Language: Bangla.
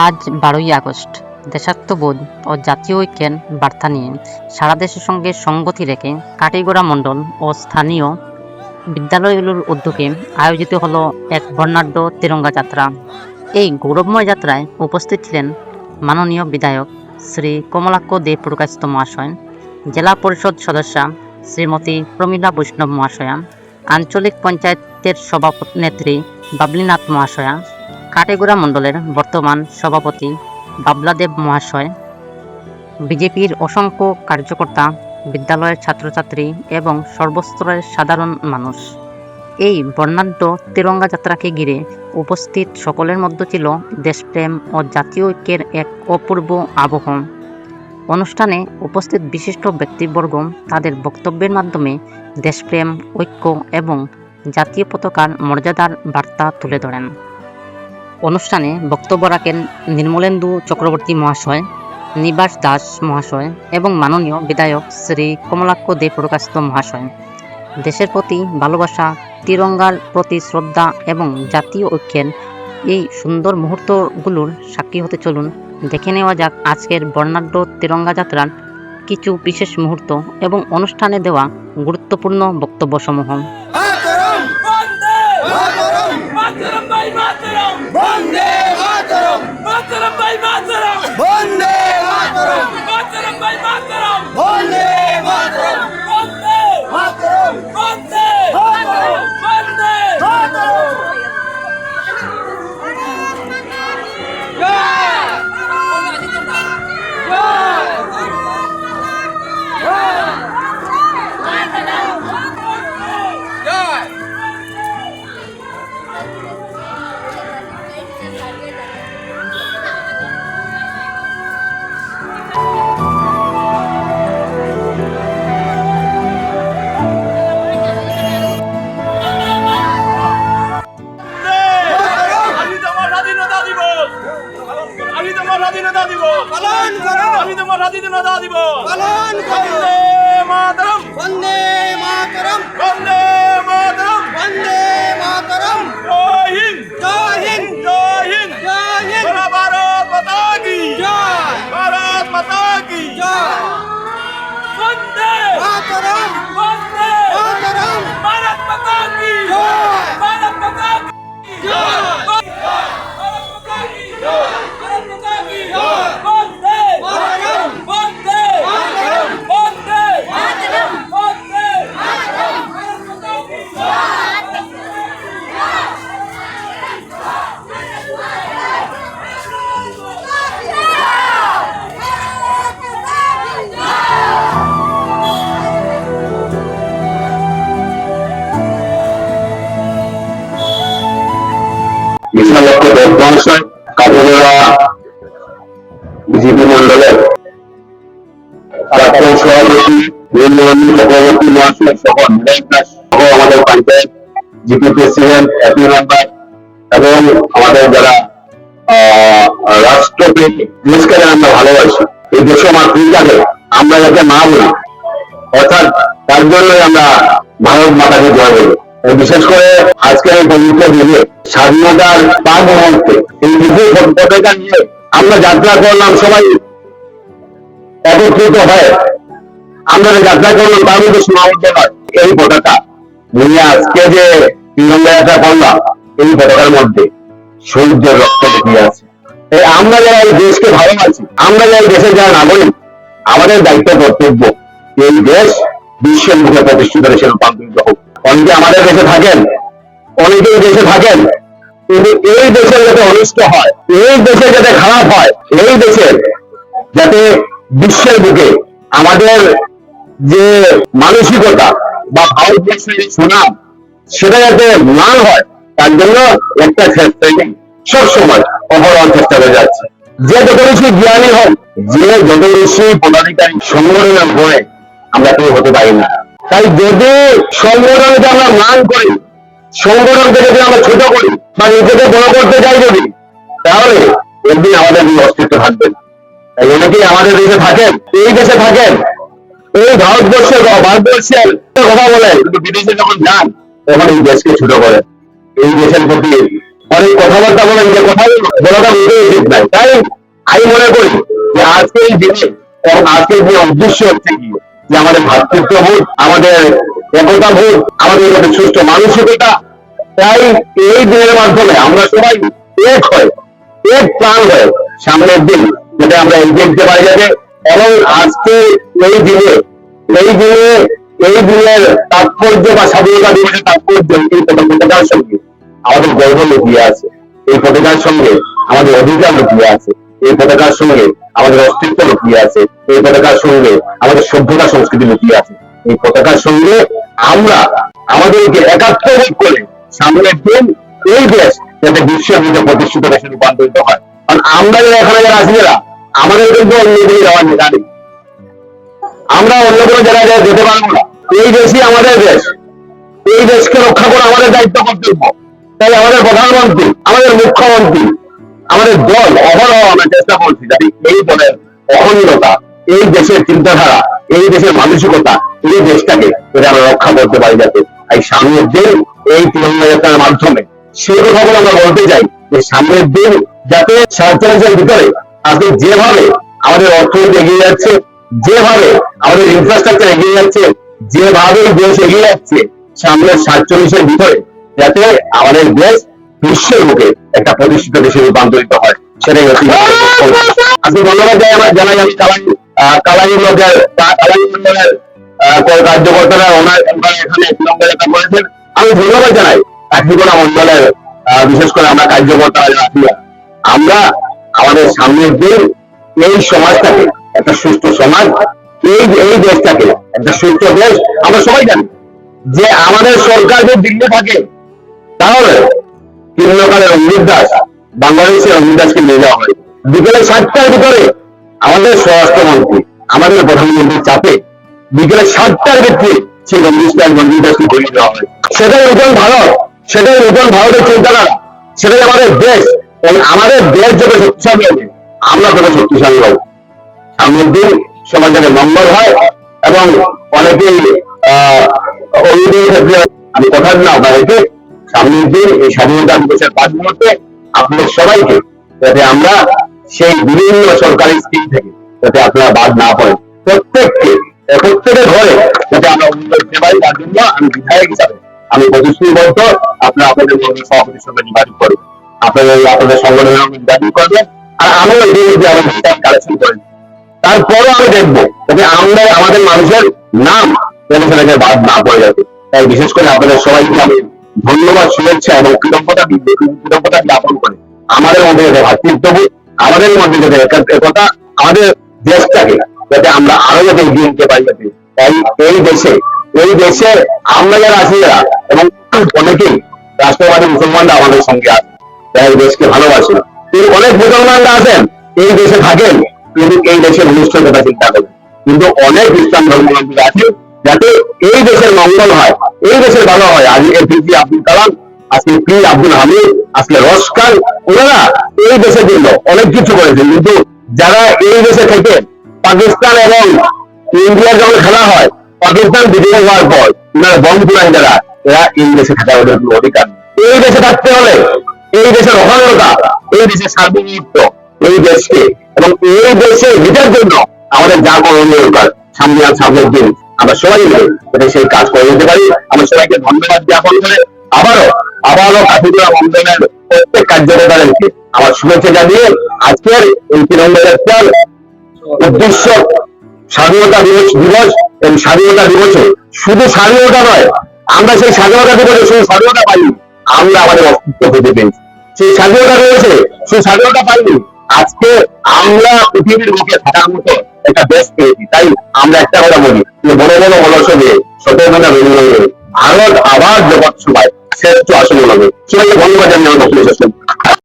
আজ 12ই আগস্ট দেশাত্মবোধ ও জাতীয় ঐক্যের বার্তা নিয়ে সারা দেশের সঙ্গে সঙ্গতি রেখে কাটিগড়া মণ্ডল ও স্থানীয় বিদ্যালয়গুলোর উদ্যোগে আয়োজিত হলো এক বর্ণাঢ্য তিরঙ্গা যাত্রা। এই গৌরবময় যাত্রায় উপস্থিত ছিলেন মাননীয় বিধায়ক শ্রী কমলাক্ষ দে পুরকায়স্থ মহাশয়, জেলা পরিষদ সদস্যা শ্রীমতী প্রমীলা বৈষ্ণব মহাশয়া, আঞ্চলিক পঞ্চায়েতের সভানেত্রী বাবলীনাথ মহাশয়া, কাটিগড়া মণ্ডলের বর্তমান সভাপতি বাবলাদেব মহাশয়, বিজেপির অসংখ্য কার্যকর্তা, বিদ্যালয়ের ছাত্রছাত্রী এবং সর্বস্তরের সাধারণ মানুষ। এই বর্ণাঢ্য তিরঙ্গা যাত্রাকে ঘিরে উপস্থিত সকলের মধ্যে ছিল দেশপ্রেম ও জাতীয় ঐক্যের এক অপূর্ব আবহ। অনুষ্ঠানে উপস্থিত বিশিষ্ট ব্যক্তিবর্গ তাদের বক্তব্যের মাধ্যমে দেশপ্রেম, ঐক্য এবং জাতীয় পতাকার মর্যাদার বার্তা তুলে ধরেন। অনুষ্ঠানে বক্তব্য রাখেন নির্মলেন্দু চক্রবর্তী মহাশয়, নিবাস দাস মহাশয় এবং মাননীয় বিধায়ক শ্রী কমলাক্ষ দে পুরকায়স্থ মহাশয়। দেশের প্রতি ভালোবাসা, তিরঙ্গার প্রতি শ্রদ্ধা এবং জাতীয় ঐক্যের এই সুন্দর মুহূর্তগুলোর সাক্ষী হতে চলুন দেখে নেওয়া যাক আজকের বর্ণাঢ্য তিরঙ্গা যাত্রার কিছু বিশেষ মুহূর্ত এবং অনুষ্ঠানে দেওয়া গুরুত্বপূর্ণ বক্তব্যসমূহ। বিজেপি মন্ডলের প্রাক্তন সভাপতি নির্মলেন্দু চক্রবর্তী মহাশয় সহ আমাদের panchayat GP president, happy member এবং আমাদের যারা রাষ্ট্রপ্রেমী, দেশকে আমরা ভালোবাসি, এই দেশে মাতৃকাকে আমরা যাতে মা বলি, অর্থাৎ তার জন্যই আমরা ভারত মাতাকে জয় বলি। বিশেষ করে আজকের এই পবিত্র দিনে স্বাধীনতার প্রাক মুহূর্তে এই বিজয় পতাকা নিয়ে আমরা যাত্রা করলাম, সবাই একত্রিত হয় আমরা যাত্রা করলাম, তার মধ্যে সীমাবদ্ধ নয়। এই পতাকা নিয়ে আজকে যে তিরঙ্গা যাত্রা করলাম, এই পতাকার মধ্যে শহীদদের রক্ত লুকিয়ে আছে। আমরা যারা এই দেশকে ভালোবাসি, আমরা যারা দেশের যারা নাগরিক, আমাদের দায়িত্ব কর্তব্য এই দেশ বিশ্বের মুখে প্রতিষ্ঠিত দেশে রূপান্তরিত হোক। অনেকে আমাদের দেশে থাকেন, অনেকেই দেশে থাকেন, কিন্তু এই দেশের যাতে অনিষ্ট হয়, এই দেশে যাতে খারাপ হয়, এই দেশের যাতে বিশ্বের বুকে আমাদের যে মানসিকতা বা ভারতবর্ষের সুনাম সেটা যাতে ম্লান হয়, তার জন্য একটা ক্ষেত্রে সবসময় অপরাধ চেষ্টা করে যাচ্ছে। যে যত বেশি জ্ঞানী হোক, যে যত বেশি পদাধিকারী সংগঠনের উপরে আমরা কেউ হতে পারি না। তাই যদি সংগঠনকে আমরা ম্লান করি, সংগঠনকে যদি আমরা ছোট করি বা নিজেকে বড় করতে চাই যদি, তাহলে একদিন আমাদের অস্তিত্ব থাকবে না। তাই অনেকেই আমাদের দেশে থাকেন, এই দেশে থাকেন, এই ভারতবর্ষের কথা বলেন, কিন্তু বিদেশে যখন যান তখন এই দেশকে ছোট করেন। এই দেশের প্রতি অনেক কথাবার্তা বলেন, যে কথা বলাটা মোটেই উচিত নাই। তাই আমি মনে করি যে আজকে এই দিনে এবং আজকের যে উদ্দেশ্য হচ্ছে কি, যে আমাদের ভ্রাতৃত্ববোধ, আমাদের একতা বোধ, আমাদের মধ্যে সুস্থ মানসিকতা। তাই এই দিনের মাধ্যমে আমরা সবাই এক হয়, এক প্রাণ হয়ে সামনের দিন যাতে আমরা এগিয়ে দিতে পারি যাতে। এবং আজকে এই দিনে এই দিনে এই দিনের তাৎপর্য বা স্বাধীনতা দিবসের তাৎপর্য এই পতাকার সঙ্গে আমাদের গর্ব লুকিয়ে আছে, এই পতাকার সঙ্গে আমাদের অধিকার লুকিয়ে আছে, এই পতাকার সঙ্গে আমাদের অস্তিত্ব লুকিয়ে আছে, এই পতাকার সঙ্গে আমাদের সভ্যতা সংস্কৃতি লুকিয়ে আছে। এই পতাকার সঙ্গে আমরা আমাদেরকে একাত্মবোধ করে সামনের দিন এই দেশ যাতে বিশ্বের মধ্যে প্রতিষ্ঠিত দেশে রূপান্তরিত হয়। কারণ আমরা যারা এখানে যারা আছি, যারা আমাদের কিন্তু অন্য কোনো যাওয়ার জানি, আমরা অন্য কোনো জায়গায় যেতে পারবো না। এই দেশই আমাদের দেশ, এই দেশকে রক্ষা করা আমাদের দায়িত্ব কর্তব্য। তাই আমাদের প্রধানমন্ত্রী, আমাদের মুখ্যমন্ত্রী, আমাদের দল অহরহ আমরা চেষ্টা করছি যাতে এই দলের অখণ্ডতা, এই দেশের চিন্তাধারা, এই দেশের মানসিকতা, এই দেশটাকে যাতে আমরা রক্ষা করতে পারি। যাতে এই সামনের দিন এই তিরঙ্গা যাত্রার মাধ্যমে সেই কথাগুলো আমরা বলতে চাই যে সামনের দিন যাতে ৪৭-এর ভিতরে আজকে যেভাবে আমাদের অর্থনীতি এগিয়ে যাচ্ছে, যেভাবে আমাদের ইনফ্রাস্ট্রাকচার এগিয়ে যাচ্ছে, যেভাবে দেশ এগিয়ে যাচ্ছে, সামনের ৪৭-এর ভিতরে যাতে আমাদের দেশ বিশ্বের মুখে একটা প্রতিষ্ঠিত দেশে রূপান্তরিত হয়, সেটাই হচ্ছে। আজকে ধন্যবাদ জানাই আমি কালাইন লোকের কার্যকর্তারা ওনারা এখানে তিরঙ্গা যাত্রা করেছেন। আমি ধন্যবাদ জানাই কাঠিগোড়া মন্ডলের বিশেষ করে আমরা কার্যকর্তারা যারা আছি, আমরা আমাদের সামনের দিন এই সমাজটাকে একটা সুস্থ সমাজ, এই দেশটাকে একটা সুস্থ দেশ। আমরা সবাই জানি যে আমাদের সরকার যে দিল্লি থাকে, তাহলে তৃণমূলের অঙ্গিত দাস, বাংলাদেশের অঙ্গিত দাসকে নিয়ে যাওয়া হয়। বিকেলে 7টার ভিতরে আমাদের স্বরাষ্ট্রমন্ত্রী, আমাদের প্রধানমন্ত্রীর চাপে বিকেলে 7টার ভিত্তি সেই অঙ্গিত দাসকে ঘুরিয়ে দেওয়া হয়। সেটাই নতুন ভারত, সেটাই নতুন ভারতের চিন্তাধারা, সেটাই আমাদের দেশ। এবং আমাদের দেশ যত শক্তিশালী হবে, আমরা তত শক্তিশালী হব। সামনের দিন সমাজের মঙ্গল হয়। এবং অনেকেই অভিযোগের ক্ষেত্রে আমি কথা দিলাম আপনাদেরকে, সামনের দিন এই স্বাধীনতা দিবসের 5 মুহূর্তে আপনাদের সবাইকে যাতে আমরা সেই বিভিন্ন সরকারি স্কিম থেকে যাতে আপনারা বাদ না পড়েন, প্রত্যেকের ঘরে যাতে আমরা উন্নয়ন দিতে পারি, তার জন্য আমি বিধায়ক হিসাবে আমি প্রতিশ্রুতিবদ্ধ। আপনারা আপনাদের সভাপতির সঙ্গে যোগাযোগ করবেন, আপনাদের সংগঠনের সঙ্গে যোগাযোগ করবেন। আর আমিও এই যে আমাদের কালেকশন করেন, তারপরও আমি দেখবো যাতে আমরা আমাদের মানুষের নাম সেটাকে বাদ না পড়ে যাবে। তাই বিশেষ করে আপনাদের সবাইকে আমি ধন্যবাদ, শুভেচ্ছা এবং কৃতজ্ঞতা জ্ঞাপন করে আমাদের মধ্যে যাতে ভ্রাতৃত্ববোধ, আমাদের মধ্যে যাতে একতা, আমাদের দেশটাকে যাতে আমরা আরো যাতে এগিয়ে নিতে পারি। যাতে এই দেশে আমরা যারা আছি, যারা এবং অনেকেই রাষ্ট্রবাদী মুসলমানরা আমাদের সঙ্গে আছে, যারা এই দেশকে ভালোবাসে। কিন্তু অনেক মুসলমানরা আছেন এই দেশে থাকেন, কিন্তু এই দেশের অনুষ্ঠান কথা চিন্তা করেন। কিন্তু অনেক ইসলাম ধর্মাবলম্বী আছে যাতে এই দেশের মঙ্গল হয়, এই দেশের ভালো হয়। আজকে এপিজে আব্দুল কালাম, আজকে পি আব্দুল হামিদ, আজকে রসকার, ওনারা এই দেশের জন্য অনেক কিছু করেছেন। কিন্তু যারা এই দেশে থেকে পাকিস্তান এবং ইন্ডিয়ার যখন খেলা হয়, পাকিস্তান বিজয় হওয়ার পর ওনারা বন্ধ করেন, যারা এরা এই দেশে থাকার ওদের কোনো অধিকার নেই। এই দেশে থাকতে হলে এই দেশের অখণ্ডতা, এই দেশের সার্বভৌমত্ব, এই দেশকে এবং এই দেশে নিজের জন্য আমাদের যা করণীয় দরকার সামনের দিন আমরা সবাই মিলে যাতে সেই কাজ করে যেতে পারি। আমরা সবাইকে ধন্যবাদ জ্ঞাপন করে আবারও কাঠিগোড়া মন্ডলের প্রত্যেক কার্যকর্তাদেরকে আমার শুভেচ্ছা জানিয়ে আজকের এই তিরঙ্গা যাত্রার উদ্দেশ্য স্বাধীনতা দিবস এবং স্বাধীনতা দিবসে শুধু স্বাধীনতা নয়, আমরা সেই স্বাধীনতা দিবসে শুধু স্বাধীনতা পাইনি, আমরা আমাদের অস্তিত্ব খুঁজে পেয়েছি। সেই স্বাধীনতা রয়েছে, সেই স্বাধীনতা পাইনি, আজকে আমরা পৃথিবীর মুখে থাকার মতো একটা দেশ পেয়েছি। তাই আমরা একটা কথা বলি যে বড় বড় অলসবে সতর্কতা বেরিয়ে হবে, ভারত আবার জগৎ সভায় শ্রেষ্ঠ আসন হবে। সবাইকে ধন্যবাদ জানিয়ে আমার বক্তব্য শেষ করছি।